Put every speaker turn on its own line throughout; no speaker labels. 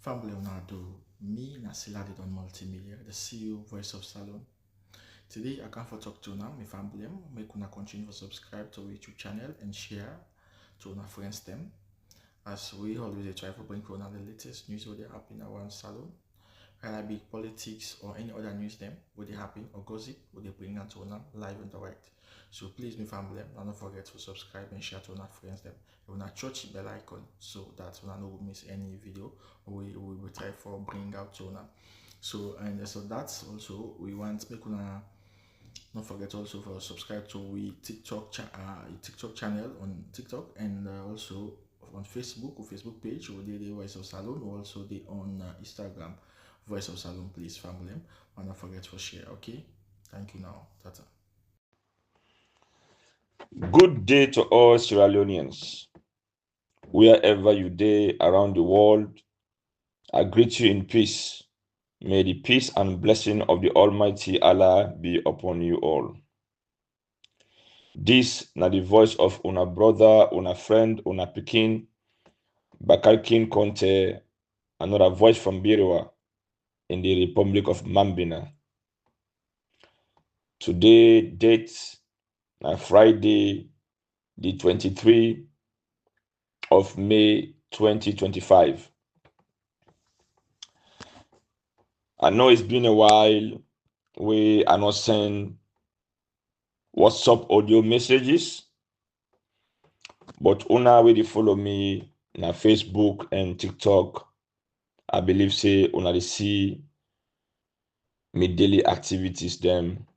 Family Leonardo, me Nasila did on multimedia, the CEO voice of Salon. Today I come for talk to now, my family, make una continue to subscribe to our YouTube channel and share to our friends them. As we always try to bring on the latest news what they happen around Salon, whether it be politics or any other news them, what they happen or gossip, what they bring out to una live and direct. So please, my family, don't forget to subscribe and share to our friends them. You wanna touch the bell icon so that you no miss any video we will try for bring out to una. So that's also we want make una don't forget also for subscribe to we TikTok channel on TikTok and also on Facebook or Facebook page or the Voice of Salon or also the on Instagram Voice of Salon. Please family, and don't forget to share. Okay, thank you now. Tata.
Good day to all Sierra Leoneans. Wherever you day around the world, I greet you in peace. May the peace and blessing of the Almighty Allah be upon you all. This na the voice of una brother, una friend, una pikin, Bakalkin Conte, another voice from Biriwa in the Republic of Mambina. Today, date na Friday, the 23rd of May 2025. I know it's been a while. We are not send WhatsApp audio messages, but una wey dey follow me na Facebook and TikTok, I believe say una dey see me daily activities them.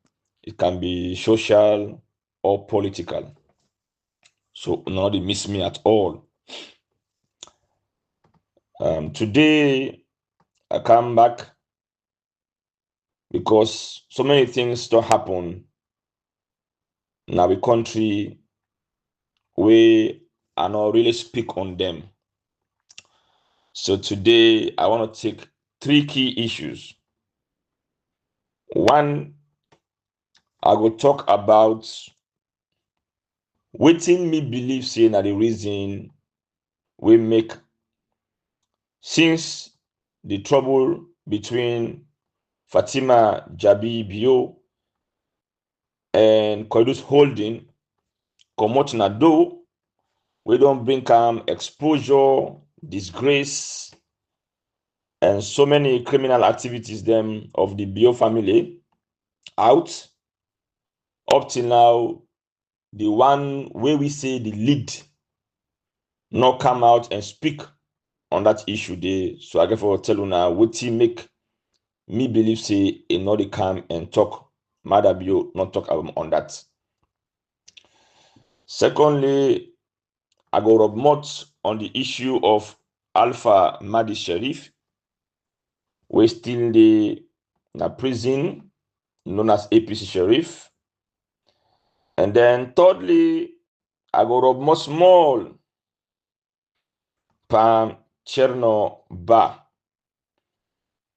It can be social or political. So una no dey miss me at all. Today I come back because so many things don't happen in our country. We are not really speak on them. So today I want to take 3 key issues. One, I will talk about wetin me believe say na the reason we make since the trouble between Fatima Bio and Koidus Holding comot na do, we don't bring exposure, disgrace, and so many criminal activities them of the Bio family out. Up till now, the one where we say the lead not come out and speak on that issue there. So I get for tell you now what make me believe say a not come and talk Mother Bio not talk on that. Secondly, I go rub much on the issue of Alpha Sharif. We still in the prison known as APC Sharif. And then thirdly, I go rub much small Pam Cherno Ba.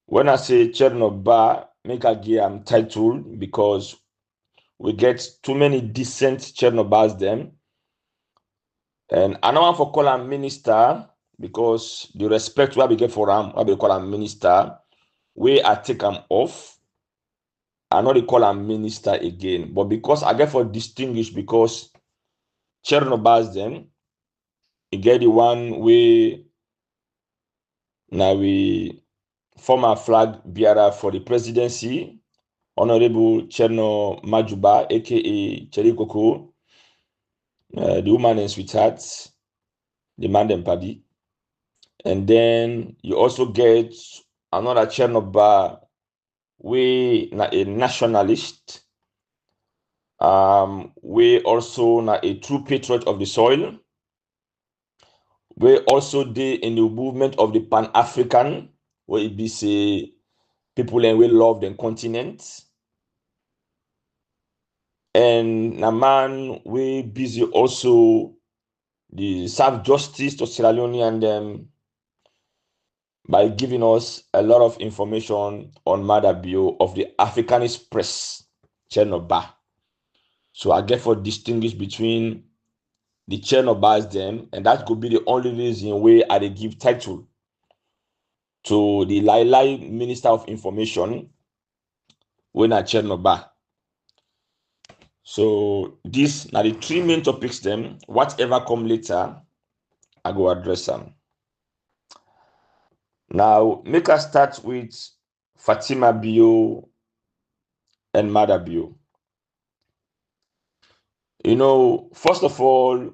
When I say Cherno Ba, make I give title because we get too many decent Chernobas them. And I don't want to call him minister because the respect we get for him, I call him minister, we I take him off. I know they call him minister again, but because I get for distinguish because Chernobas them, you get the one way now we former flag bearer for the presidency, Honorable Cherno Majuba, aka Cherry Coco, the woman in sweetheart, the man and paddy. And then you also get another Chernobyl, we na a nationalist, we also na a true patriot of the soil. We also did in the movement of the Pan-African, where it be say people and we love the continent. And a man we busy also the serve justice to Sierra Leone and them by giving us a lot of information on Mother Bio of the Africanist press, Chernobyl. So I get for distinguish between the Chernobyl's them, and that could be the only reason where I give title to the Lai Minister of Information when I Chernobyl. So these are the three main topics them. Whatever come later, I go address them. Now, make us start with Fatima Bio and Mother Bio. You know, first of all,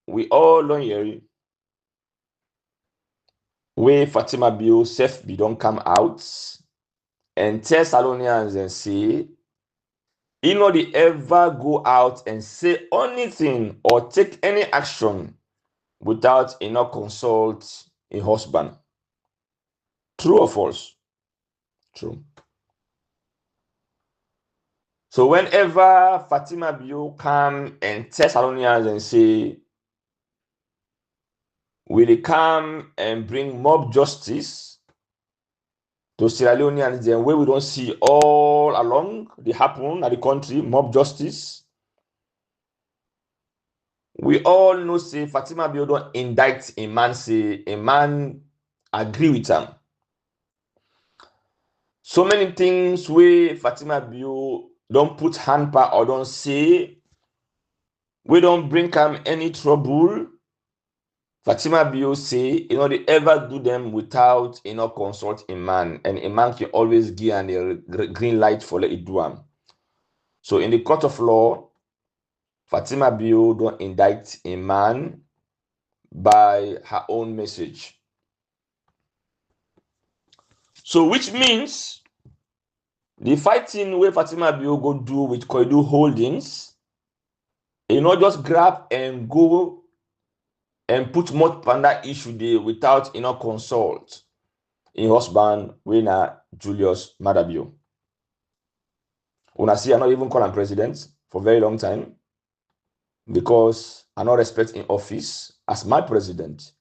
we all learn here where Fatima Bio self be don't come out and Thessalonians and say, he know they ever go out and say anything or take any action without consult a husband. True or false? True. So whenever Fatima Bio come and Thessalonians and say, will they come and bring mob justice to Sierra Leoneans, then where we don't see all along they happen at the country, mob justice. We all know say Fatima Bio don't indict a man, say a man agree with him. So many things where Fatima Bio don't put hand pa or don't say, we don't bring him any trouble. Fatima Bio say, they ever do them without, consult a man, and a man can always give an a green light for let it do them. So in the court of law, Fatima Bio don't indict a man by her own message. So which means the fighting where Fatima Bio go do with Koidu Holdings, just grab and go and put more panda issue there without consult in husband winner Julius Madabio. Una see, I not even call him president for a very long time because I not respect in office as my president.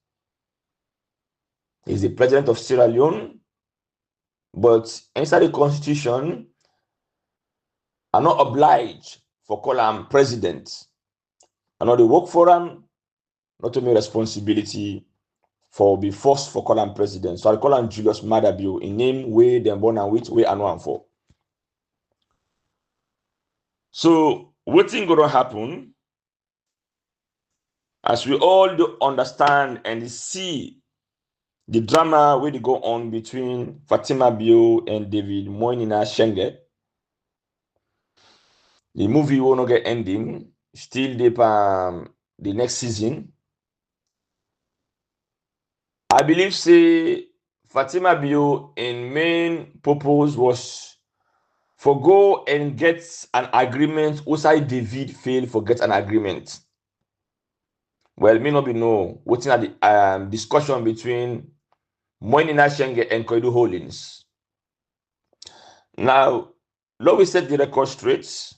He's the president of Sierra Leone, but inside the constitution, I'm not obliged for call him president. I know they work for him, not to me responsibility for be forced for call him president. So I call him Julius Madabio in name way them born and which way I know him for. So what thing gonna happen as we all do understand and see the drama where they go on between Fatima Bio and David Moinina Shenge. The movie will not get ending, still the next season. I believe say Fatima Bio in main purpose was for go and get an agreement. Outside David failed for get an agreement. Well, may not be know what's in the discussion between Moinina Shenge and Koidu Holdings. Now, let me set the record straight.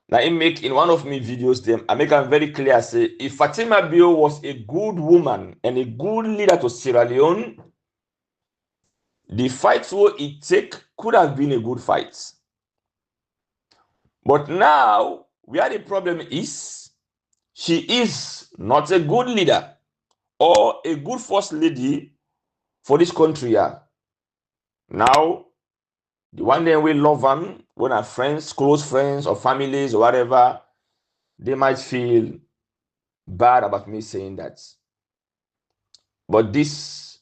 Now, I make in one of my videos, I make it very clear, say, if Fatima Bio was a good woman and a good leader to Sierra Leone, the fight what it take could have been a good fight. But now, where the problem is, she is not a good leader or a good first lady for this country. Now, the one day we love them, when our friends, close friends or families or whatever, they might feel bad about me saying that. But this,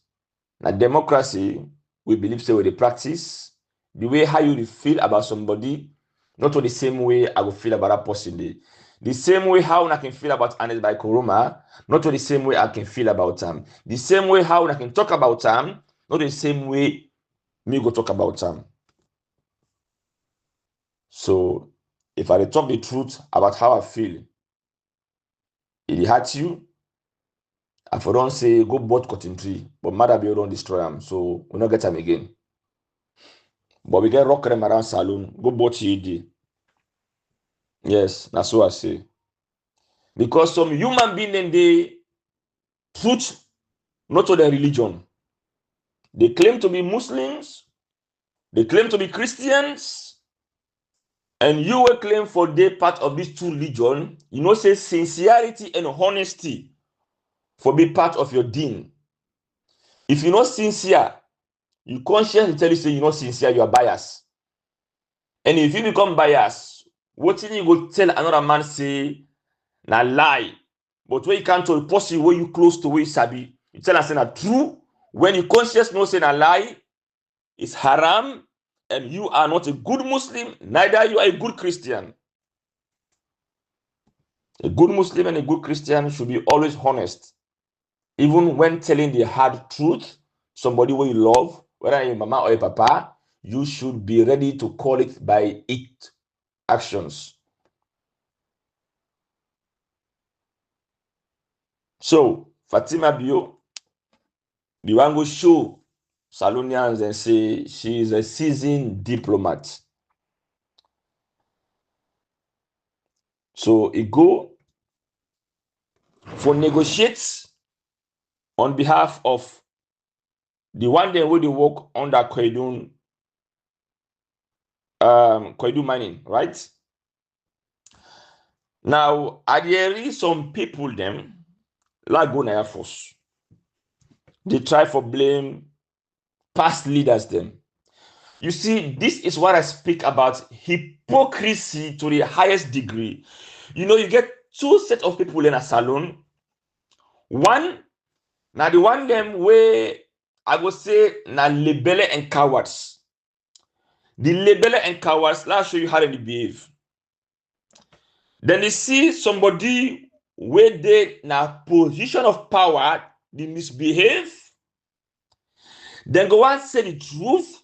democracy, we believe so with the practice, the way how you feel about somebody, not the same way I will feel about that person. The same way how I can feel about Anes by Koroma, not the same way I can feel about him. The same way how I can talk about him, not the same way me go talk about him. So if I talk the truth about how I feel, it hurts you. I for don't say go bought cotton tree, but Mother Bio don't destroy them, so we not get them again. But we get rock them around saloon, go bought ED. Yes, that's what I say. Because some human being then they truth not to their religion. They claim to be Muslims, they claim to be Christians, and you will claim for their part of these two religion, say sincerity and honesty for be part of your deen. If you're not sincere, you consciously tell you say you're not sincere, you are biased. And if you become biased, what you go tell another man say na lie. But when you come to a person where you close to where you sabi, you tell us say na true. When you conscious know say na lie, it's haram, and you are not a good Muslim, neither you are a good Christian. A good Muslim and a good Christian should be always honest. Even when telling the hard truth, somebody who you love, whether a mama or a papa, you should be ready to call it by its actions. So, Fatima Bio, the one go show Salonians and say she is a seasoned diplomat. So, it go for negotiates on behalf of the one day where they work under Koidun mining, right? Now, there is some people them like go Air Force. They try for blame past leaders them. You see, this is what I speak about hypocrisy to the highest degree. You know, you get two sets of people in a salon. One, now the one them where I would say na label and cowards. The label and cowards, let's show you how they behave. Then you see somebody where they na position of power, they misbehave. Then go and say the truth,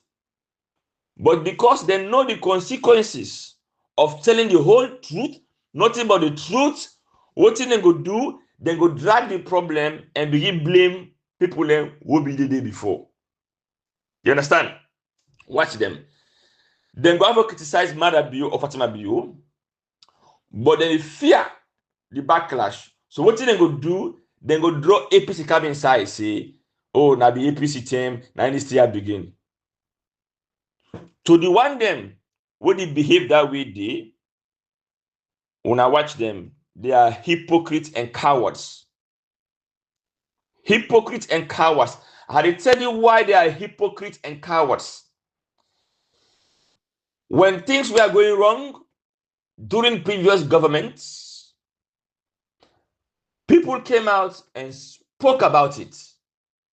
but because they know the consequences of telling the whole truth, nothing but the truth, what they go do, they go drag the problem and begin blame people who be the day before. You understand? Watch them. Then go have to criticize Mother Bio or Fatima Bio, but then they fear the backlash. So what they go do, they go draw APC cab inside, say, oh, now the APC team, now this year begin. To the one them, when they behave that way, they, when I watch them, they are hypocrites and cowards. Hypocrites and cowards. I tell you why they are hypocrites and cowards. When things were going wrong during previous governments, people came out and spoke about it,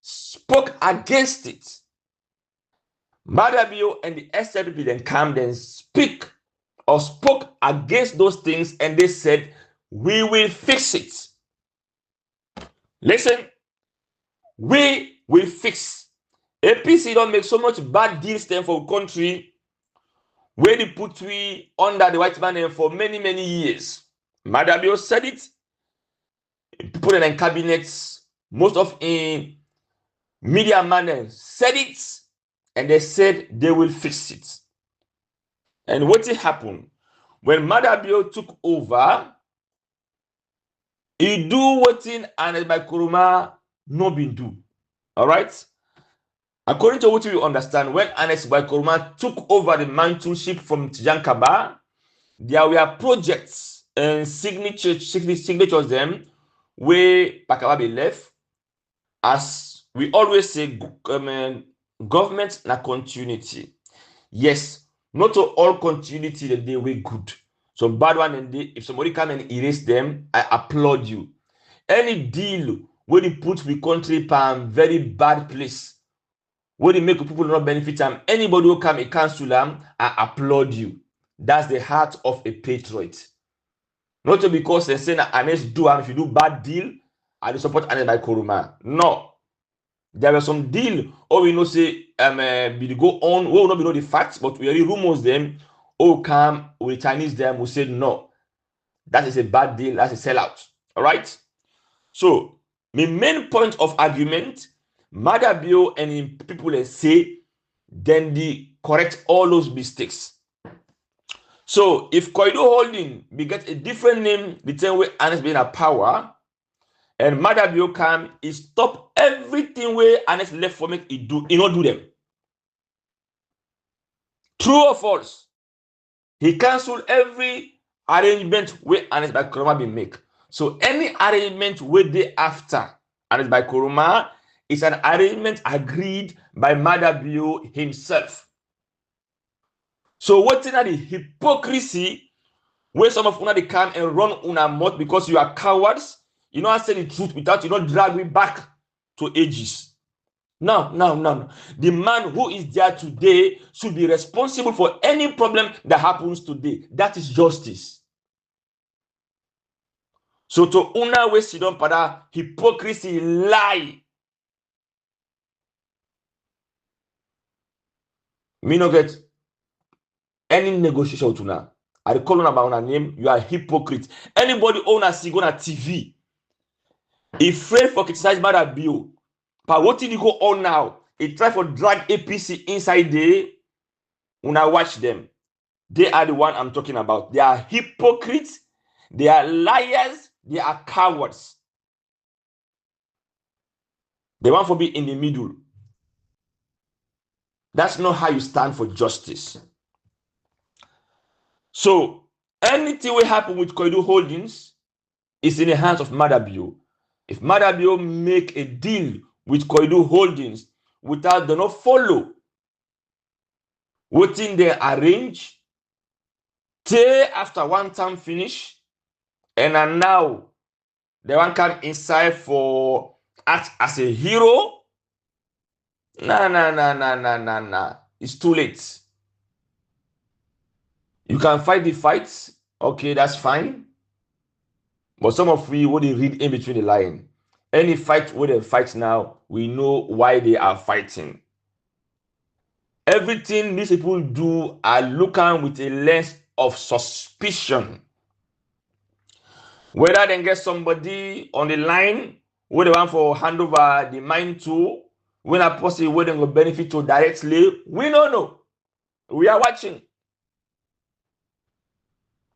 spoke against it. Madabio and the SLP then came and speak or spoke against those things, and they said, we will fix it. Listen, we will fix. APC don't make so much bad deals then for country where they put we under the white man for many, many years. Madabio said it. People in cabinets, most of in media men said it, and they said they will fix it. And what happened? When Madabio took over, he do what in and by Kuruma no been do. All right. According to what we understand, when Anes Kuruma took over the mantleship from Tijankaba, there were projects and signatures them where Pakababe left. As we always say, government na continuity. Yes, not all continuity that they were good. Some bad one, and if somebody come and erase them, I applaud you. Any deal where they put the country in very bad place, where they make people not benefit them, anybody who come and cancel them, I applaud you. That's the heart of a patriot. Not because they say that Anes do, and if you do bad deal, I support Anes by Kuruma. No. There were some deal, or we know say we go on, we will not be know the facts, but we already rumors them, or come with Chinese them who said no. That is a bad deal, that's a sellout. All right. So my main point of argument, Madabio and people say, then they correct all those mistakes. So if Koido Holding we get a different name, the same way Anes being a power, and Madabio come, he stop everything where Anes left for me, he not do them. True or false? He cancel every arrangement where Anes by Kuruma be make. So any arrangement where they after Anes by Kuruma, It's an arrangement agreed by Fatima Bio himself. So what's in the hypocrisy where some of una they come and run una mouth because you are cowards? You know, I say the truth without you not drag me back to ages. No. The man who is there today should be responsible for any problem that happens today. That is justice. So to una we sit down pada hypocrisy lie. Me no get any negotiation with una. I call una by una name. You are a hypocrite. Anybody own a see go na TV. Afraid for criticize Fatima Bio. But what did you go on now? He try for drag APC inside there. Una watch them. They are the one I'm talking about. They are hypocrites. They are liars. They are cowards. They want to be in the middle. That's not how you stand for justice. So anything will happen with Koidu Holdings is in the hands of Fatima Bio. If Fatima Bio make a deal with Koidu Holdings without them not follow what they arrange, till after one time finish, and now they want come inside for act as a hero. Nah. It's too late. You can fight the fights. Okay, that's fine. But some of we what they read in between the line. Any fight where they fight now, we know why they are fighting. Everything these people do are looking with a lens of suspicion. Whether they get somebody on the line where they want for hand over the mine to, when a person where they will benefit to directly, we don't know. We are watching.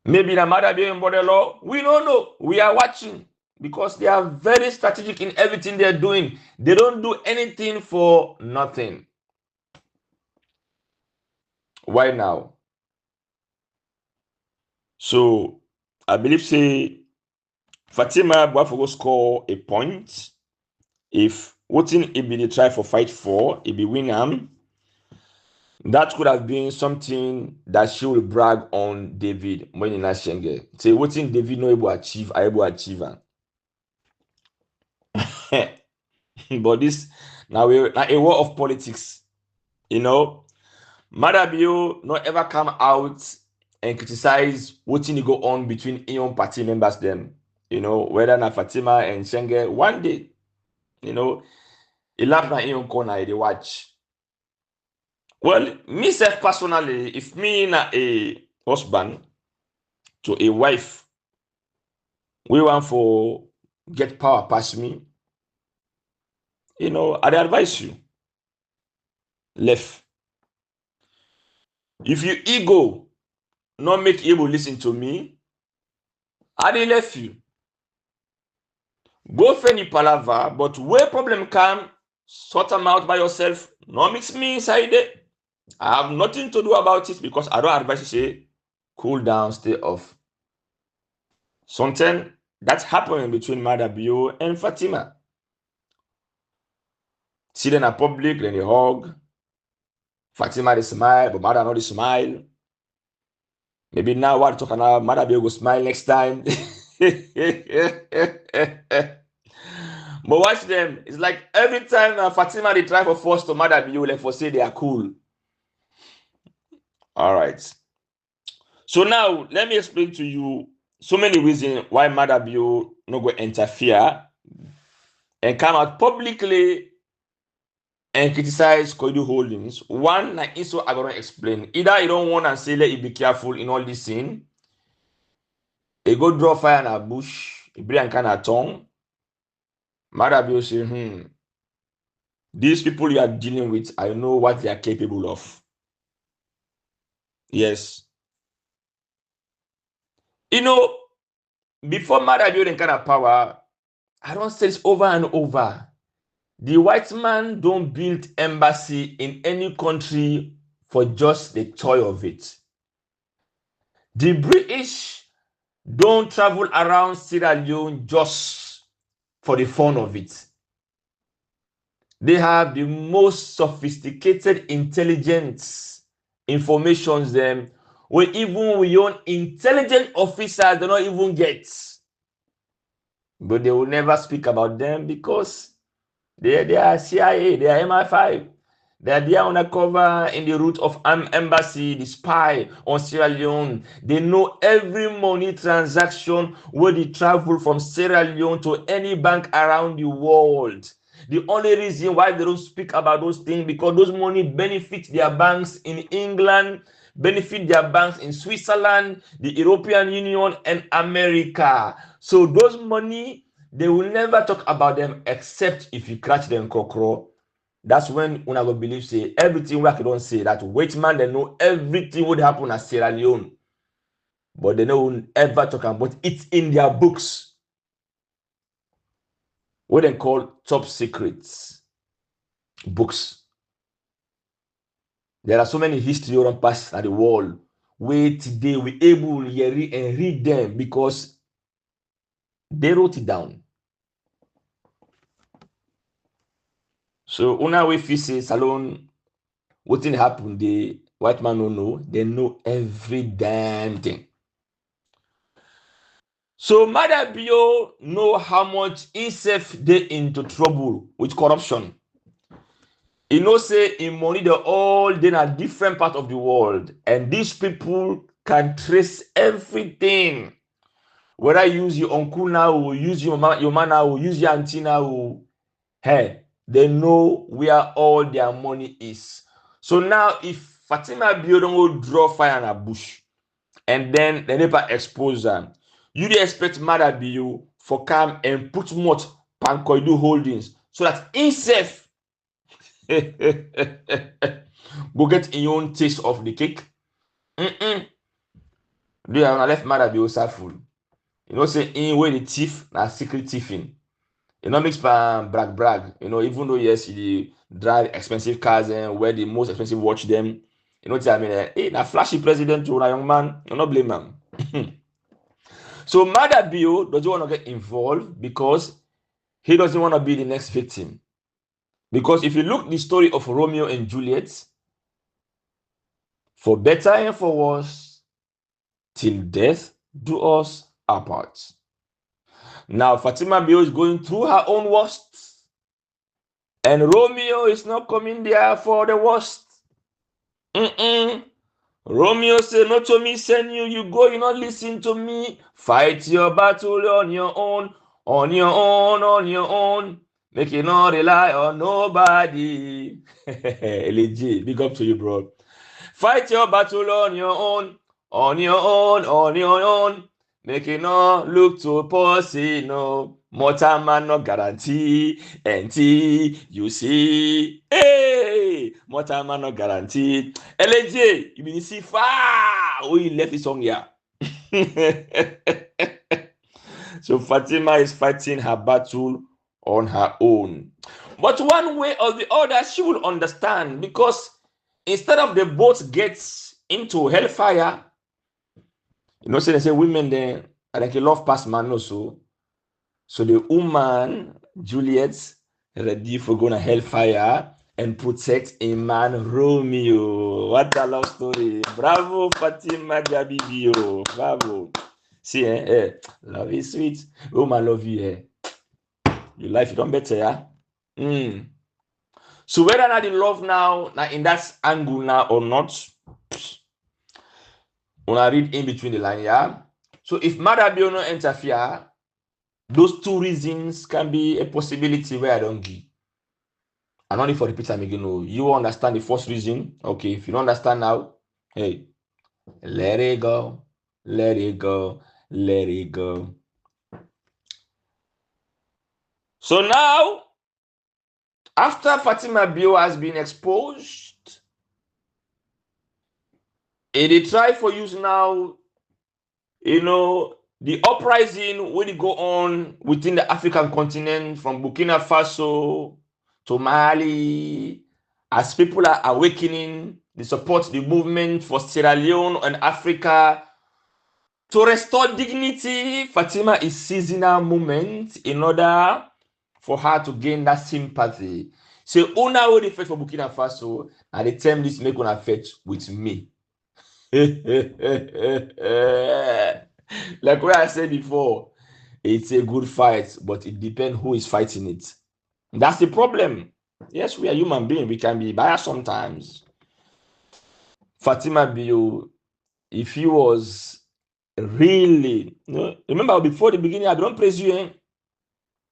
Maybe the Fatima Bio in border law, we don't know. We are watching because they are very strategic in everything they're doing. They don't do anything for nothing. Why now? So I believe say Fatima Bio score a point. If what in it be the try for fight for, it be win that could have been something that she will brag on David when in Shenge. Say what in David no able achieve, I able achieve. But this now a war of politics, you know. Fatima Bio not ever come out and criticize what thing go on between Ion party members them. You know, whether na Fatima and Shenge one day, you know, he laugh na Ion corner they watch. Well, myself personally, if me na a husband to a wife, we want for get power past me, you know, I'd advise you left. If you ego not make you able listen to me, I dey left you. Go for any palava, but where problem come, sort them out by yourself. No mix me inside it. I have nothing to do about it because I don't advise you say cool down, stay off. Something that's happening between Fatima Bio and Fatima. See them in public, then they hug. Fatima they smile, but Mada not they smile. Maybe now what talking about Fatima Bio go smile next time. But watch them. It's like every time Fatima they try for force to Fatima Bio, like for say they are cool. All right. So now let me explain to you so many reasons why Fatima Bio no go interfere and come out publicly and criticize Koidu Holdings. One, like so I'm gonna explain. Either you don't want to say let you be careful in all this scene. You go draw fire in a bush, you bring kind of tongue. Fatima Bio say, these people you are dealing with, I know what they are capable of. Yes. You know, before Fatima Bio kind of power, I don't say this over and over. The white man don't build embassy in any country for just the joy of it. The British don't travel around Sierra Leone just for the fun of it. They have the most sophisticated intelligence informations them where even we own intelligent officers do not even get. But they will never speak about them because they are CIA, they are MI5. They are there undercover in the route of embassy, the spy on Sierra Leone. They know every money transaction where they travel from Sierra Leone to any bank around the world. The only reason why they don't speak about those things because those money benefit their banks in England, benefit their banks in Switzerland, the European Union, and America. So those money, they will never talk about them except if you catch them kokro. That's when una go believe say everything we don't say that wait man they know everything would happen at Sierra Leone, but they don't ever talk about it in their books. What they call top secrets books. There are so many history on past at the world where today we able to read them because they wrote it down. So una we feel say Salon, what thing happen? The white man don't know. They know every damn thing. So Mother Bio know how much himself they into trouble with corruption. He know say in money they all in a different part of the world, and these people can trace everything. Whether you use your uncle now, or use your man now, or use your auntie now, hey, they know where all their money is. So now if Fatima Bio don't go draw fire in a bush, and then the neighbor expose them, you dey expect Mother Bio for come and put much Pankoidu holdings so that himself go get in your own taste of the cake. Do you have left Mother Bio full? You know, say in way the thief, na secret thieving. You know, mix brag. You know, even though yes, he drive expensive cars and wear the most expensive watch them. You know what I mean? Hey, na flashy president to a young man. You not blame him. So Mother Bio doesn't want to get involved because he doesn't want to be the next victim. Because if you look the story of Romeo and Juliet, for better and for worse, till death do us apart. Now Fatima Bio is going through her own worst, and Romeo is not coming there for the worst. Romeo say, "No to me, send you. You go, you not listen to me. Fight your battle on your own, on your own, on your own. Make you not rely on nobody." LG, big up to you, bro. Fight your battle on your own, on your own, on your own. Make you not look to pussy, no. Mortal man no guarantee, until you see. Hey, mortal man no guarantee. LJ, you been see far. Oh, you left it song here. So Fatima is fighting her battle on her own. But one way or the other, she will understand because instead of the boat gets into hellfire, you know, say they say women then like a love past man also. So the woman, Juliet, ready for going to hellfire and protect a man, Romeo. What a love story. Bravo, Fatima Bio. Bravo. See, love is sweet. Woman love you, Your life, you don't better, yeah? So whether or not the love now in that angle now or not, when I read in between the line, yeah? So if Mother Bio no interfere, those two reasons can be a possibility where I don't give. And only for repeat time again, no. You understand the first reason. Okay, if you don't understand now, hey, let it go, let it go, let it go. So now, after Fatima Bio has been exposed, they try for use now, you know, the uprising will go on within the African continent from Burkina Faso to Mali, as people are awakening, they support the movement for Sierra Leone and Africa. To restore dignity, Fatima is seizing a moment in order for her to gain that sympathy. Say una wey dey fetch for Burkina Faso, and the term this make una fetch with me. Like what I said before, it's a good fight, but it depends who is fighting it. That's the problem. Yes, we are human beings. We can be biased sometimes. Fatima Bio, if he was really, remember before the beginning, I don't praise you.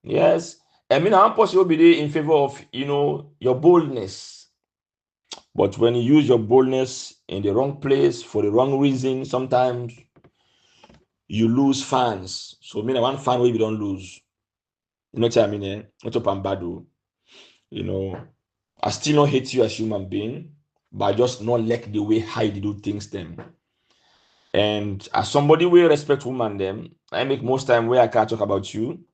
Yes. I mean, I'm possible be in favor of, your boldness. But when you use your boldness in the wrong place for the wrong reason, sometimes you lose fans. So, I mean, one fan where you don't lose. You know what I mean? Not up and bad. I still not hate you as human being, but I just not like the way how you do things them. And as somebody will respect woman them, I make most time where I can't talk about you.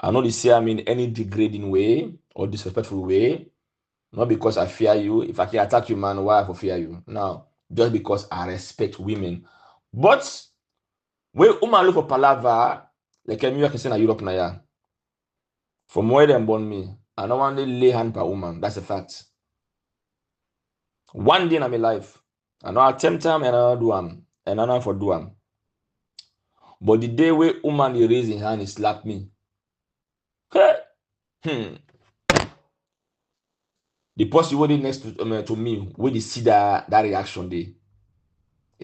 I know they say I'm in any degrading way or disrespectful way. Not because I fear you. If I can attack you, man, why I for fear you? No, just because I respect women. But when woman look for palava, like me, I can say na Europe na ya. From where they born me, I don't want to lay hand per woman. That's a fact. One day in my life, I know attempt time and I do am, and I know for do am. But the day where woman they raise in hand, he slap me. The person who next to me, when they see that reaction, they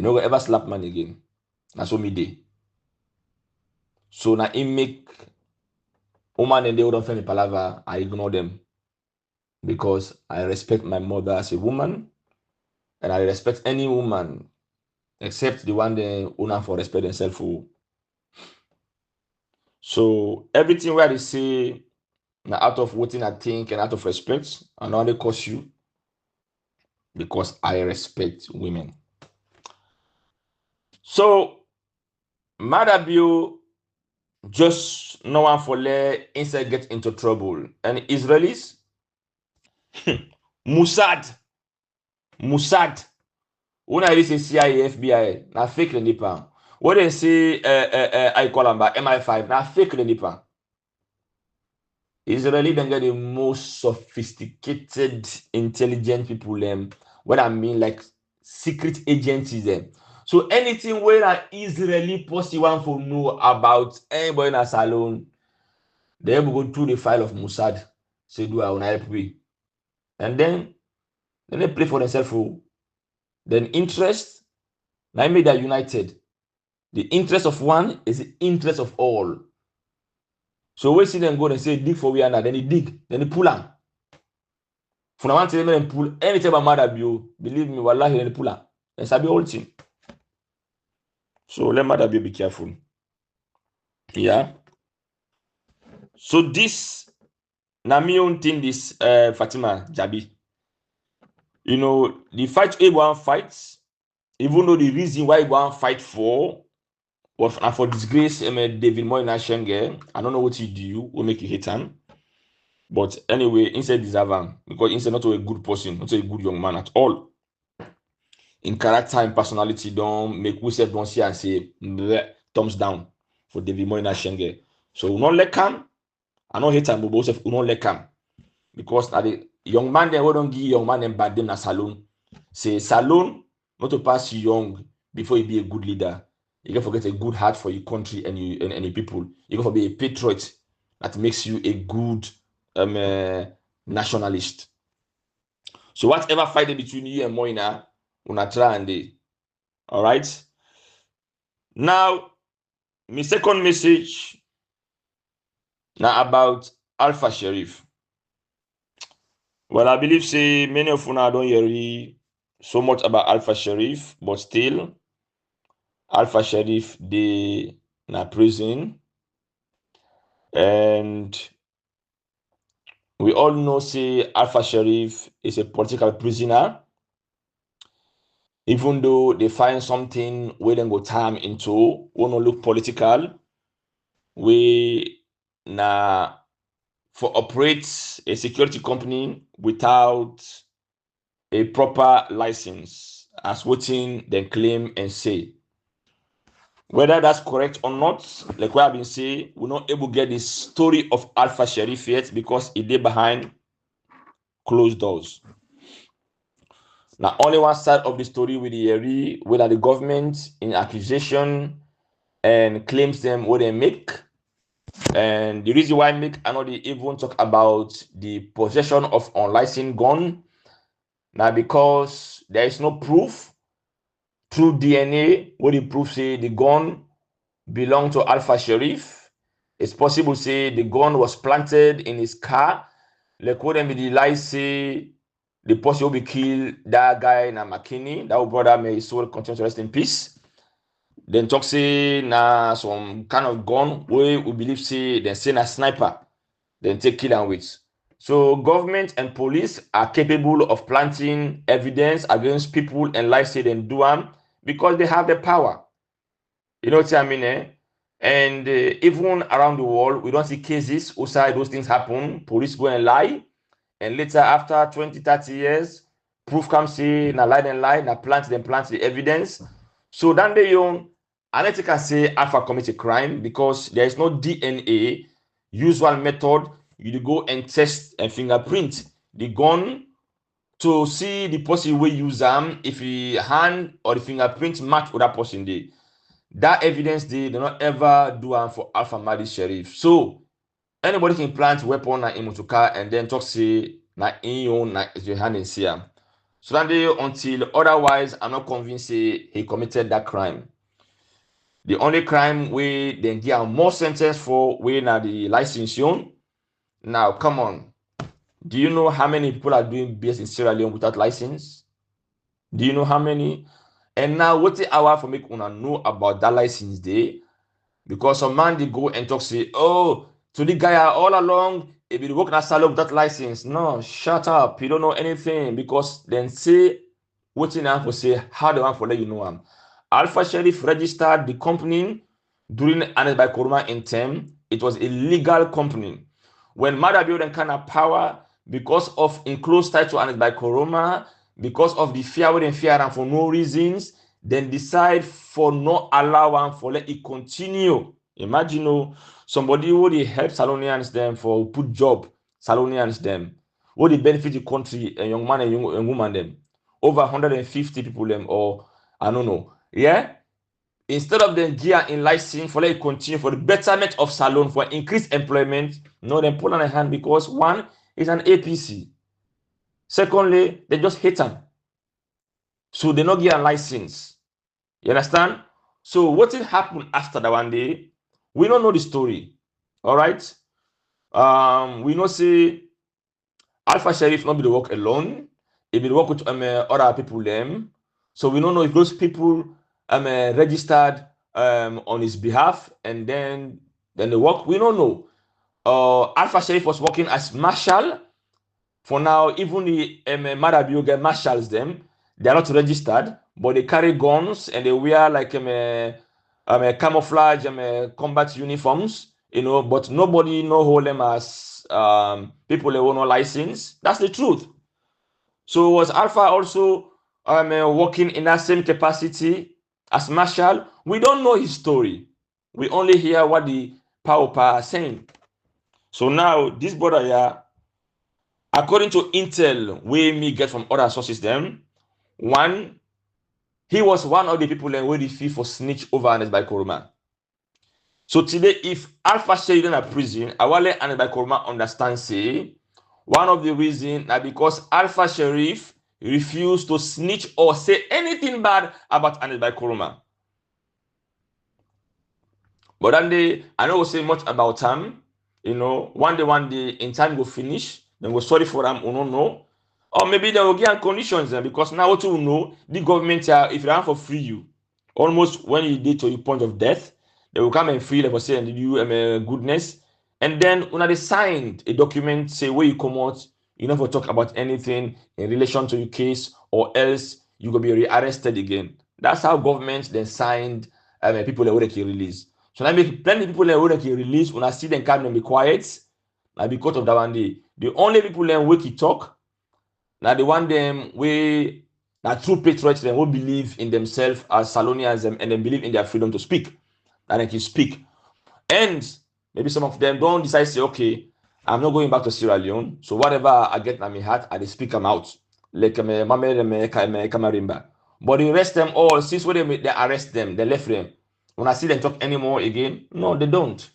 go ever slap man again. That's what me day. So now it make woman and they don't find me palava. I ignore them because I respect my mother as a woman, and I respect any woman except the one that una for respect themselves. So everything where they say now out of what I think and out of respect, I not only curse you because I respect women. So Madabio just no one for let inside get into trouble. And Israelis, Mossad, when I say CIA, FBI, now fake the nipa. What they say, I call them MI5, now fake the nipa. Israeli don't get the most sophisticated, intelligent people. What I mean, like secret agencies. So anything where an Israeli posse want to know about anybody in a salon, they will go through the file of Mossad. Say, do I want to help me? And then they play for themselves. Then interest, now made that united. The interest of one is the interest of all. So we see them go and say, dig for we are now. Then they dig, then they pull on. For now, tell them pull anytime I'm mad at you, believe me, wallahi, then they pull on. That's a whole thing. So let mother be careful. Yeah. So this na me own thing, this Fatima Jabi. The fight everyone fights, even though the reason why everyone fight for was for disgrace David Moynihan Schengen. I don't know what he do will make you hate him. But anyway, instead deserve him because instead not a good person, not a good young man at all. In character and personality, don't make we say don't see and say thumbs down for David Moynihan Schengen. So we not let him. I don't hate him, but both we not let him because the young man they don't give young man them bad them na salon. Say salon not to pass young before you be a good leader. You can forget a good heart for your country and you and your people. You can be a patriot that makes you a good nationalist. So whatever fight between you and Moina, una try and they. All right. Now, my second message now about Alpha Sharif. Well, I believe say many of una don't hear so much about Alpha Sharif, but still, Alpha Sharif they na prison, and we all know say Alpha Sharif is a political prisoner. Even though they find something where they go time into, we not look political, we na for operate a security company without a proper license, as waiting then claim and say. Whether that's correct or not, like what I've been saying, we're not able to get the story of Alpha Sharif yet because it did behind closed doors. Now, only one side of the story with the area, whether the government in accusation and claims them what they make. And the reason why I make another even talk about the possession of unlicensed gun. Now, because there is no proof through DNA, what the proof say the gun belong to Alpha Sharif. It's possible say the gun was planted in his car. Like what them the lie say the person will be killed that guy in McKinney, that brother, may his soul continue to rest in peace. Then talk say na some kind of gun where we believe say then say na sniper, then take kill and wait. So government and police are capable of planting evidence against people and life say them do them because they have the power. You know what I mean? Eh? And even around the world, we don't see cases outside those things happen. Police go and lie. And later, after 20, 30 years, proof comes say, na lie and lie, na plant the evidence. So then they own, unless you can say Alpha commit a crime because there is no DNA, usual method, you go and test and fingerprint the gun to see the person will use them if the hand or the fingerprint match with that person there. That evidence they do not ever do them for Alpha Madi Sharif. So anybody can plant weapon na in car and then talk say na in your na your hand in see am. So that day until otherwise, I'm not convinced say he committed that crime. The only crime we then give more sentence for we na the licensing. Now come on. Do you know how many people are doing business in Sierra Leone without license? Do you know how many? And now what the hour for make una know about that license day? Because some man they go and talk say, oh, to the guy all along, if you work in a salon without license. No, shut up. You don't know anything. Because then say what you have to say, how they want for let you know him. Alpha Sharif registered the company during Anes by Koroma in term. It was a legal company. When Madabio then kind of power, because of enclosed title Anes by Koroma, because of the fear within fear and for no reasons, then decide for not allowing for let it continue. Imagine somebody who they help Salonians them for put job, Salonians them, who they benefit the country, a young man and young woman them, over 150 people them, or I don't know. Yeah. Instead of them gear in license for let it continue for the betterment of Salon for increased employment, no, them pull on a hand because one is an APC. Secondly, they just hate them. So they not get a license. You understand? So what will happen after that one day? We don't know the story. All right. We know say Alpha Sharif not be the work alone. He be the work with other people them. So we don't know if those people registered on his behalf and then the work. We don't know. Alpha Sharif was working as marshal. For now, even the Marabio get marshals them. They are not registered, but they carry guns and they wear like camouflage combat uniforms, but nobody know hold them as people they want no license. That's the truth. So was Alpha also working in that same capacity as marshal? We don't know his story. We only hear what the power are saying. So now this brother here, according to intel we me get from other sources them, one, he was one of the people that were the fee for snitch over Anes by Koroma. So today, if Alpha Sharif in a prison, Awale Anes by Koroma understand say one of the reasons that because Alpha Sharif refused to snitch or say anything bad about Anes by Koroma. But then I don't say much about him. One day in time will finish. Then we're sorry for them. We don't know. Or maybe they will give conditions because now what you know, the government, if they want for free you, almost when you did to the point of death, they will come and free you for saying you goodness. And then when they signed a document, say where you come out, you never talk about anything in relation to your case, or else you will be rearrested again. That's how government then signed people that would release. So now make plenty of people that would release when I see them come and be quiet. Now because of that one day, the only people that wake talk. Now the one them we that true patriots them will believe in themselves as Salonians and then believe in their freedom to speak. And they can speak. And maybe some of them don't decide to say, okay, I'm not going back to Sierra Leone. So whatever I get in my heart, I speak them out. Like Kamarimba. But the rest them all, since when they arrest them, they left them. When I see them talk anymore again, no, they don't.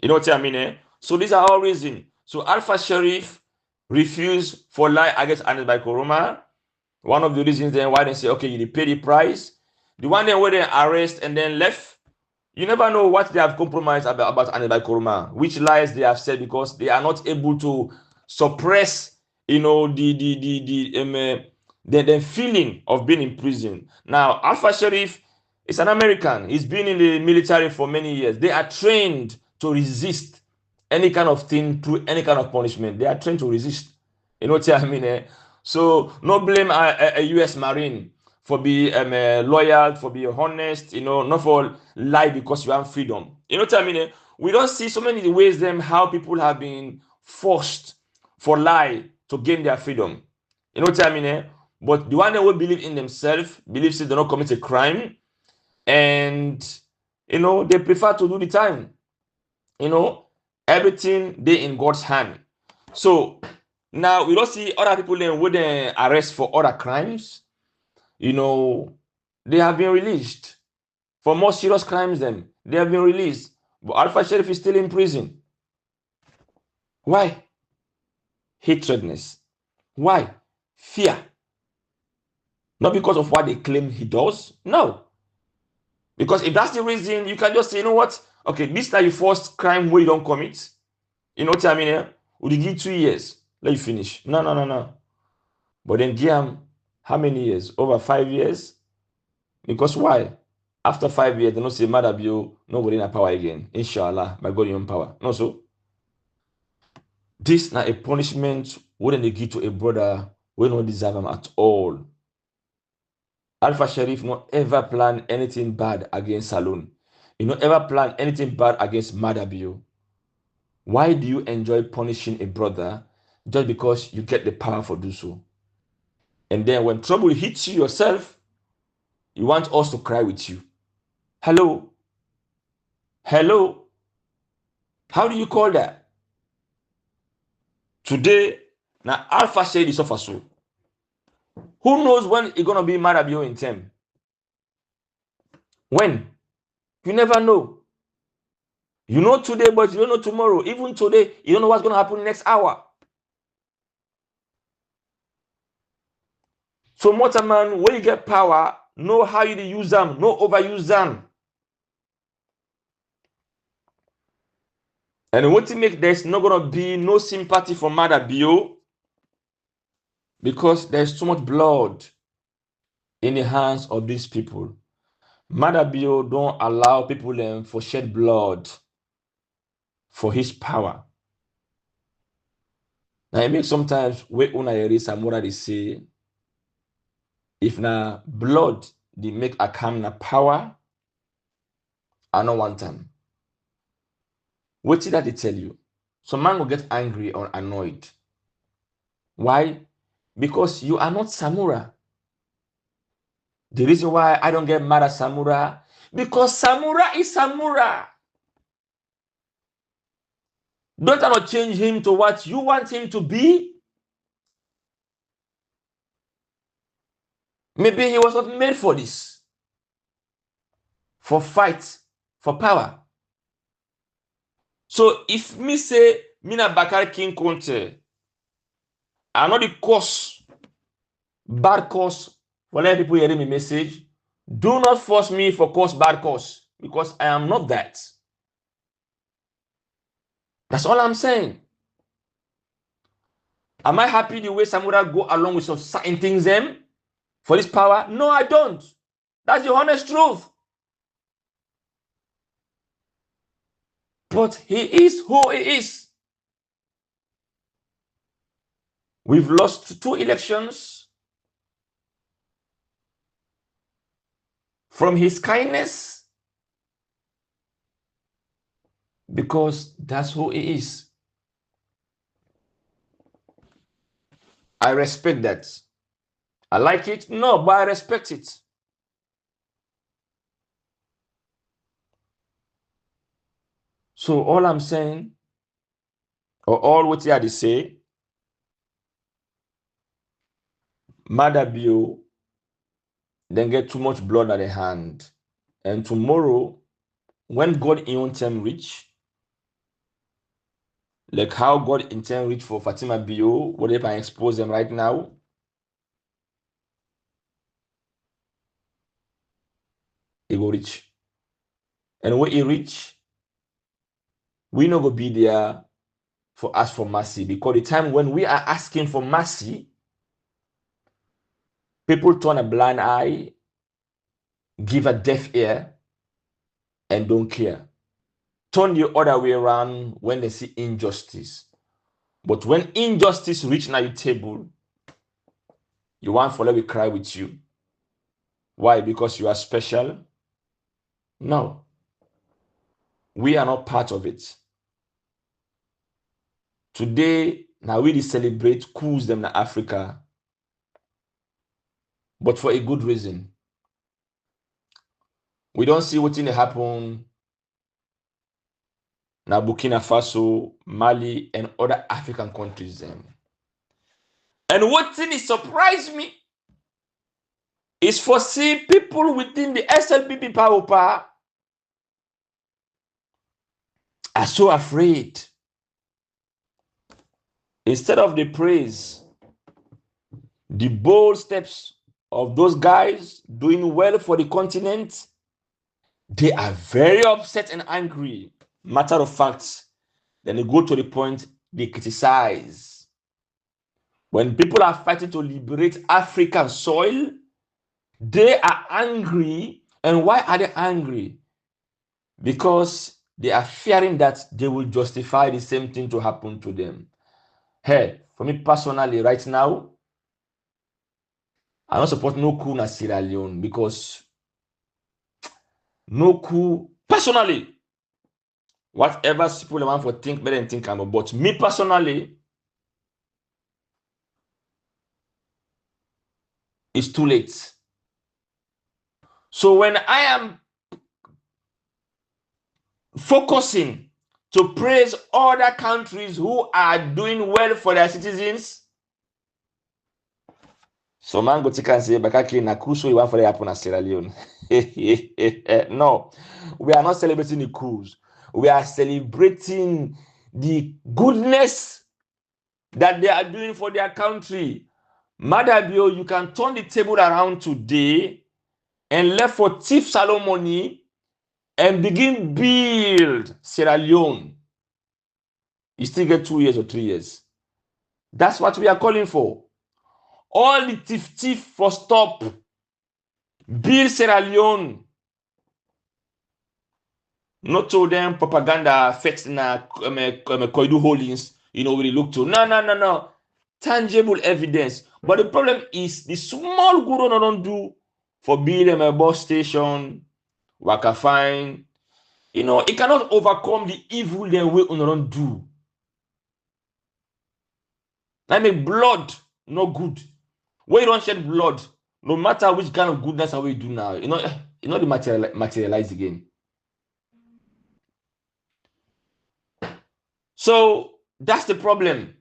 You know what I mean? Eh? So these are all reasons. So Alpha Sharif refused for lie against Anis by Koroma. One of the reasons then why they say, okay, you pay the price. The one then where they arrest and then left, you never know what they have compromised about Anibal Koroma, which lies they have said because they are not able to suppress, the feeling of being in prison. Now, Alpha Sharif is an American. He's been in the military for many years. They are trained to resist any kind of thing through any kind of punishment. They are trained to resist. You know what I mean? Eh? So, no blame a U.S. Marine for be loyal, for be honest, not for lie because you have freedom. You know what I mean? Eh? We don't see so many ways them how people have been forced for lie to gain their freedom. You know what I mean? Eh? But the one that will believe in themselves, believes they don't commit a crime, and they prefer to do the time. Everything they in God's hand. So now we don't see other people then with arrest for other crimes. They have been released for more serious crimes. Then they have been released, but Alpha Sheriff is still in prison. Why? Hatredness. Why? Fear. Not because of what they claim he does. No. Because if that's the reason, you can just say, you know what? Okay, this time you first crime where you don't commit. You know what I mean? Eh? Would you give 2 years? Let you finish. No, no, no, no. But then give him how many years? Over 5 years? Because why? After 5 years, they don't say Mother Bio, nobody in power again. Inshallah, by God in power. No, so this not a punishment wouldn't they give to a brother we don't deserve him at all. Alpha Sharif not ever plan anything bad against Salon. You not ever plan anything bad against Mother Bio. Why do you enjoy punishing a brother just because you get the power for do so? And then when trouble hits you yourself, you want us to cry with you. Hello? Hello? How do you call that? Today, now Alpha said this offer so. Who knows when it's gonna be mad at you in time? When? You never know. You know today, but you don't know tomorrow. Even today, you don't know what's gonna happen next hour. So mortal man, when you get power, know how you use them, no overuse them. And what to make there's not gonna be no sympathy for Mother Bio because there's so much blood in the hands of these people. Mother Bio don't allow people for shed blood for his power. Now it makes sometimes we una samura they say if na blood they make a calm na power, I don't want them. What did that they tell you? Some man will get angry or annoyed. Why? Because you are not Samura. The reason why I don't get mad at Samura, because Samura is Samura. Don't I not change him to what you want him to be? Maybe he was not made for this. For fight, for power. So if me say, Mina Bakar King Conte, I know the cause, bad cause, for let people hearing me message, do not force me for cause bad cause, because I am not that. That's all I'm saying. Am I happy the way Samura go along with some certain things them for this power? No, I don't. That's the honest truth. But he is who he is. We've lost 2 elections from his kindness because that's who he is. I respect that. I like it? No, but I respect it. So all I'm saying, or all what they say, Mother Bio then get too much blood at the hand. And tomorrow, when God in own time reach, like how God intend reach for Fatima Bio, whatever I expose them right now, he will reach. And when he reach, we not go be there for ask for mercy, because the time when we are asking for mercy, people turn a blind eye, give a deaf ear, and don't care. Turn the other way around when they see injustice. But when injustice reach now your table, you want for let me cry with you. Why? Because you are special? No. We are not part of it. Today, now we celebrate coups them in Africa, but for a good reason. We don't see what's in happen now Burkina Faso, Mali, and other African countries. And what thing is surprised me is for see people within the SLPP power are so afraid. Instead of the praise, the bold steps of those guys doing well for the continent, they are very upset and angry. Matter of fact, then they go to the point they criticize. When people are fighting to liberate African soil, they are angry. And why are they angry? Because they are fearing that they will justify the same thing to happen to them. Hey, for me personally, right now, I don't support no coup na Sierra Leone, because no coup, personally, whatever people want for think better than think about, but me personally, it's too late. So when I am focusing to praise other countries who are doing well for their citizens, so man go take and say, Bakaki na kuso you want for the happen in Sierra Leone. No, we are not celebrating the coups. We are celebrating the goodness that they are doing for their country. Mother Bio, you can turn the table around today and left for thief Salomoni and begin build Sierra Leone. You still get 2 years or 3 years. That's what we are calling for. All the thief for stop. Build Sierra Leone. Not to them propaganda fix na Koidu holdings, we look to. No. Tangible evidence. But the problem is the small guru don't do for building a bus station, waka fine. It cannot overcome the evil they will don't do. I make blood no good. When you don't shed blood, no matter which kind of goodness we do now, the materialize again. So that's the problem.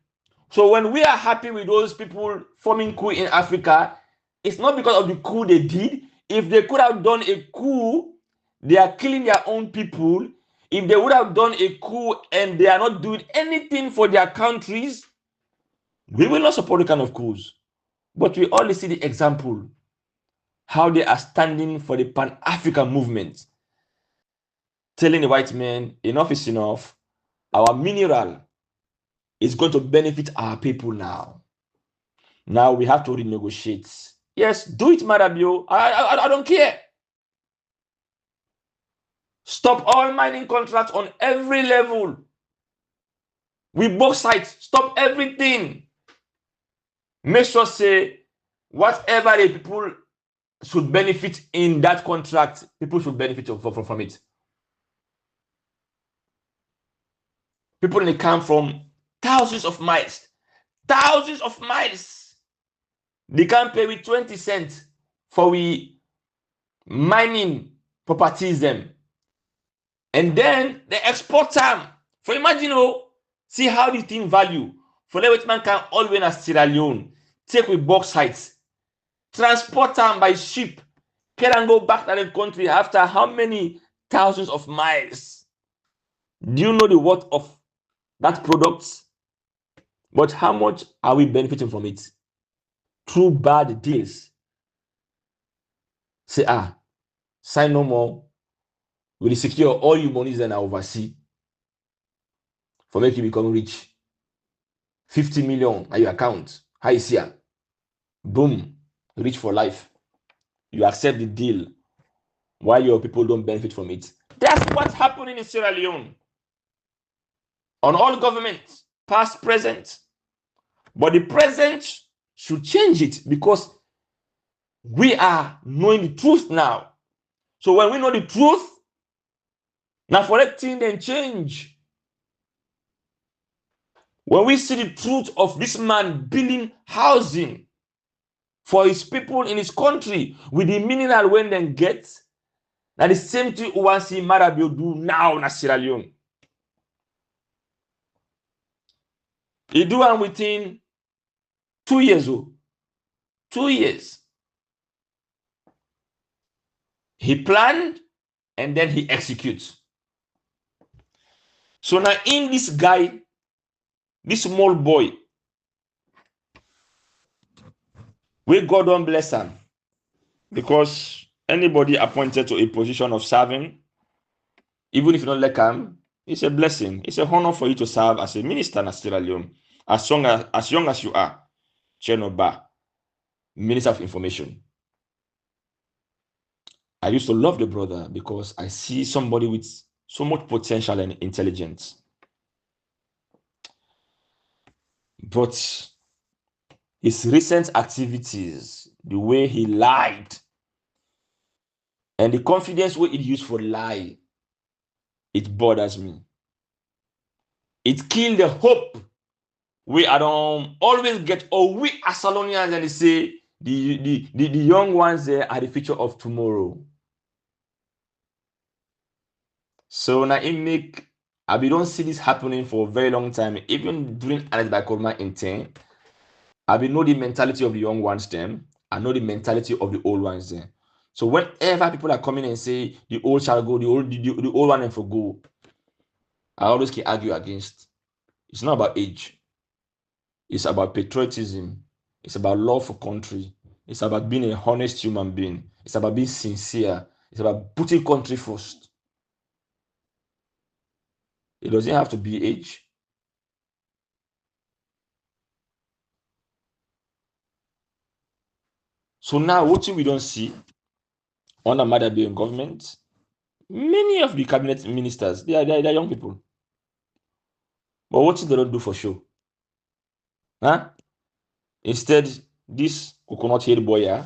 So when we are happy with those people forming coup in Africa, it's not because of the coup they did. If they could have done a coup, they are killing their own people. If they would have done a coup and they are not doing anything for their countries, we will not support the kind of coups. But we only see the example, how they are standing for the Pan-African movement, telling the white man, enough is enough. Our mineral is going to benefit our people now. Now we have to renegotiate. Yes, do it, Marabio. I don't care. Stop all mining contracts on every level. We both sides. Stop everything. Make sure say whatever the people should benefit in that contract, people should benefit from it. People in the camp from thousands of miles. They can pay with 20 cents for we mining properties them. And then they export them. For imagine, See how the thing value. For let man can always na Sierra Leone take with bauxite, transport them by ship, carry and go back to the country after how many thousands of miles? Do you know the worth of that product? But how much are we benefiting from it? Through bad deals. Say, sign no more. We secure all your monies then overseas for make you become rich. 50 million at your account. How is here? Boom. Rich for life. You accept the deal while your people don't benefit from it. That's what's happening in Sierra Leone. On all governments, past, present. But the present should change it because we are knowing the truth now. So when we know the truth, now for that thing then change. When we see the truth of this man building housing for his people in his country with the mineral when they get, now the same thing we want to see Fatima Bio do now in Sierra Leone. He do one within 2 years. 2 years. He planned and then he executes. So now in this guy, this small boy, we God don't bless him. Because anybody appointed to a position of serving, even if you don't like him, it's a blessing. It's an honor for you to serve as a minister in Sierra Leone. As young as you are, Chenoba, Minister of Information. I used to love the brother because I see somebody with so much potential and intelligence. But his recent activities, the way he lied, and the confidence he used for lie, it bothers me. It killed the hope we are always get, or we as Salonians, and they say the young ones there are the future of tomorrow. So now it make we don't see this happening for a very long time. Even during Alex Bakorma in 10, I know the mentality of the young ones them. I know the mentality of the old ones there. So whenever people are coming and say the old shall go, the old one and for go, I always can argue against. It's not about age. It's about patriotism. It's about love for country. It's about being a honest human being. It's about being sincere. It's about putting country first. It doesn't have to be age. So now, what we don't see under Fatima Bio government, many of the cabinet ministers, they are young people. But what they don't do for sure? Huh? Instead, this coconut head boy,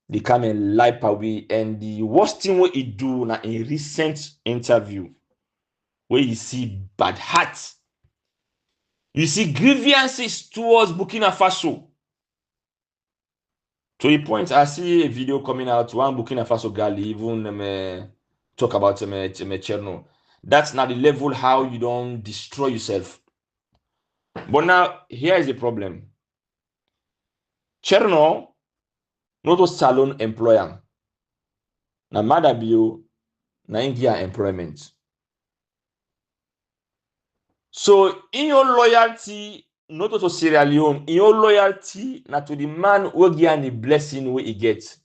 they come and lie away. And the worst thing what he do now in recent interview, where you see bad heart, you see grievances towards Burkina Faso. To the point, I see a video coming out, one Burkina Faso girl even talk about Cherno. That's not the level how you don't destroy yourself. But now, here is the problem. Cherno, not a salon employer. Na Fatima Bio, na India employment. So, in your loyalty, not to Sierra Leone, in your loyalty, not to the man who give the blessing where he gets,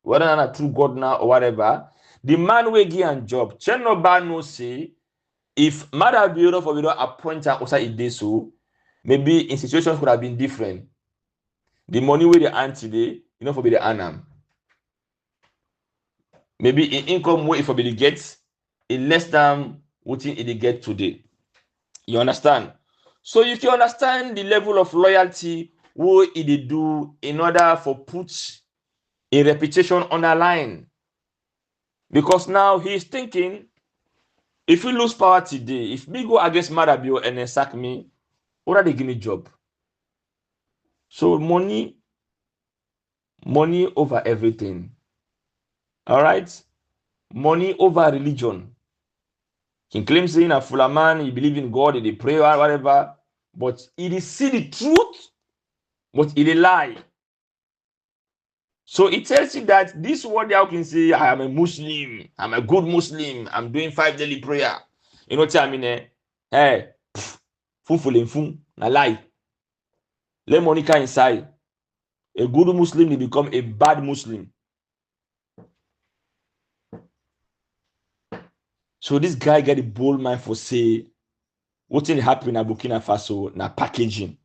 whether not through God now or whatever, the man will give a job. Chernobyl no say, if Fatima Bio for we appoint her outside it did so, maybe in situations could have been different. The money where they earn today, for be the earn. Maybe in income where if for be the get, in less than what it get today. You understand? So you can understand the level of loyalty what it do in order for put a reputation on the line. Because now he's thinking, if we lose power today, if me go against Fatima Bio and then sack me, what are they give me job? So money over everything. All right? Money over religion. He claims saying a full man, he believe in God, he pray or whatever, but he see the truth, but he lie. So it tells you that this word how can say I am a Muslim, I'm a good Muslim, I'm doing 5 daily prayer. You know what I mean? Hey, fun na lie. Let Monica inside. A good Muslim will become a bad Muslim. So this guy get a bold mind for say what thing happen in Burkina Faso na packaging.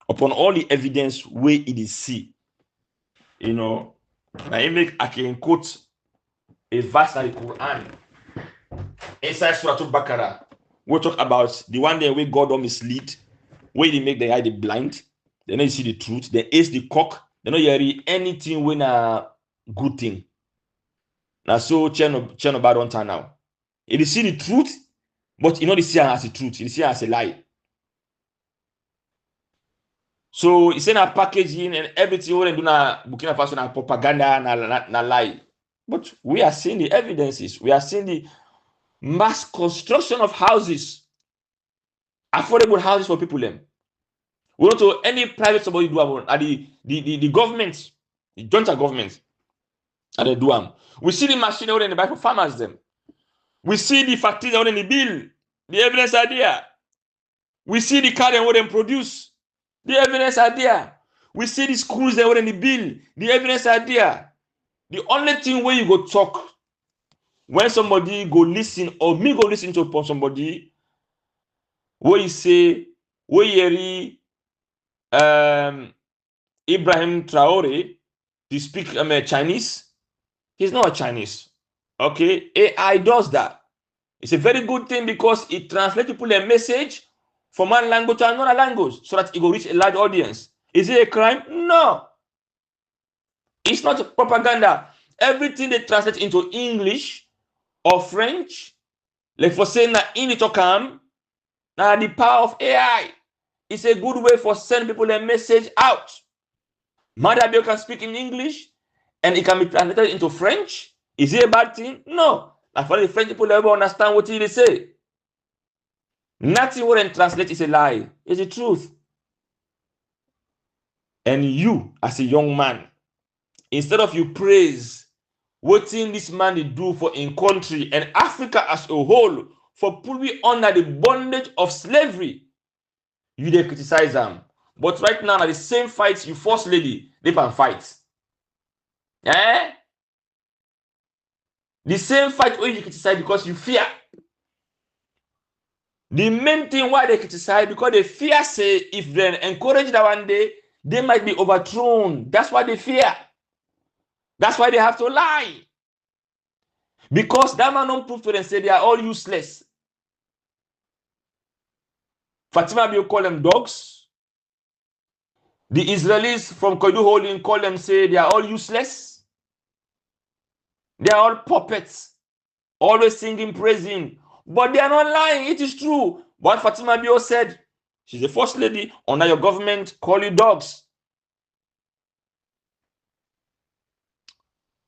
Upon all the evidence where it is see, you know, I can quote a verse in the Quran inside Surah Al-Baqarah. We'll talk about the one day where God don't mislead, where they make the eye the blind, they don't see the truth, they ace the cock, they don't hear anything when a good thing. Now so Chen bad on time now. It see the truth, but you know the see as the truth, you see as a lie. So it's in a packaging and everything we do na Burkina Faso na propaganda na lie. But we are seeing the evidences. We are seeing the mass construction of houses, affordable houses for people. Them. We don't know any private somebody do at the government, the joint government, and they do them. We see the machinery in the buy for farmers. Them. We see the factories in the bill. The evidence are there. We see the car and what they produce. The evidence are there. We see the schools that were in the bill. The evidence are there. The only thing where you go talk when somebody go listen or me go listen to somebody where you say where you Ibrahim Traore to speak Chinese, he's not a Chinese. Okay, AI does that. It's a very good thing because it translates people a message from one language to another language so that it will reach a large audience. Is it a crime? No. It's not propaganda. Everything they translate into English or French, like for saying that in it come, now the power of AI is a good way for sending people a message out. Mother Bio can speak in English and it can be translated into French. Is it a bad thing? No. And for the French people, they will understand what they say. Nothing when translate is a lie. It's the truth. And you, as a young man, instead of you praise what this man did do for in country and Africa as a whole for putting under the bondage of slavery, you they criticize them. But right now, the same fights you force lady, they can fight. Eh? The same fight where you criticize because you fear. The main thing why they criticize because they fear say if they encourage that one day, they might be overthrown. That's why they fear. That's why they have to lie. Because that man don't prove to them say they are all useless. Fatima Bio call them dogs. The Israelis from Koidu Holding call them say they are all useless. They are all puppets. Always singing, praising. But they are not lying. It is true. What Fatima Bio said, she's the first lady under your government, call you dogs.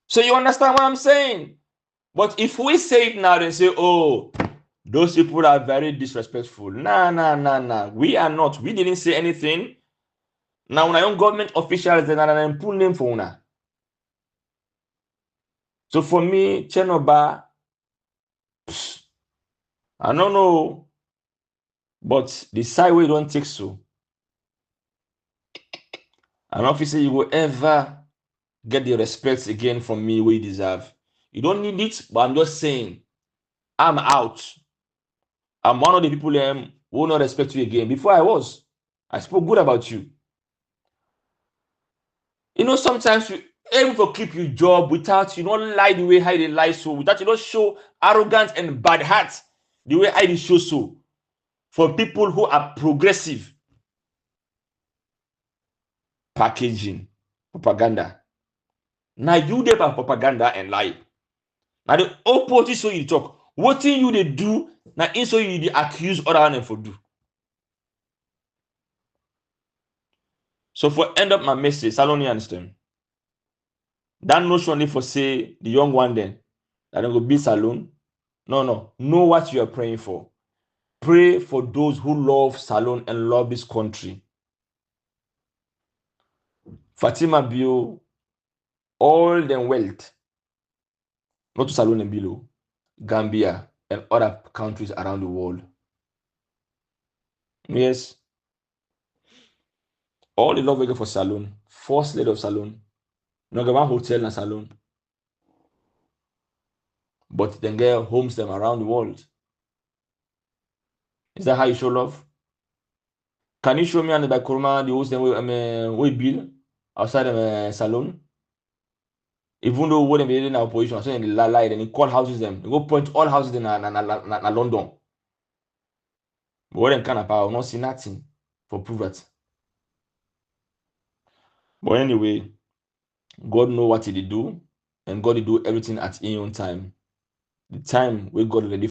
So you understand what I'm saying? But if we say it now and say, oh, those people are very disrespectful. Nah. We are not. We didn't say anything. Now, when I own government officials, then I pull name for una. So for me, Chenoba, I don't know, but the side way don't take so. An officer, you will ever get the respect again from me where you deserve. You don't need it, but I'm just saying, I'm out. I'm one of the people who will not respect you again. Before I spoke good about you. You know, sometimes you able to keep your job without you don't lie the way how they lie so, without you don't show arrogance and bad heart the way I show so. For people who are progressive, packaging, propaganda. Now you dey by propaganda and lie. Now the opposite so you talk. What thing you they do, now in so you the accuse other one for do. So for end up my message, I don't understand. That notion for say the young one then that they go be salon. No. Know what you are praying for. Pray for those who love Salone and love this country. Fatima Bio, all the wealth, not to Salone and below, Gambia and other countries around the world. Yes. All the love we get for Salone, first lady of Salone, no get one hotel na Salone, but then get homes them around the world. Is that how you show love? Can you show me and by Kurma the host them we build outside the Salone? Even though when they in opposition, so in the lie, then they call houses them. They go point all houses in London. But what them kind of power, not see nothing for prove that. But anyway, God know what he do, and God will do everything at his own time. The time where God ready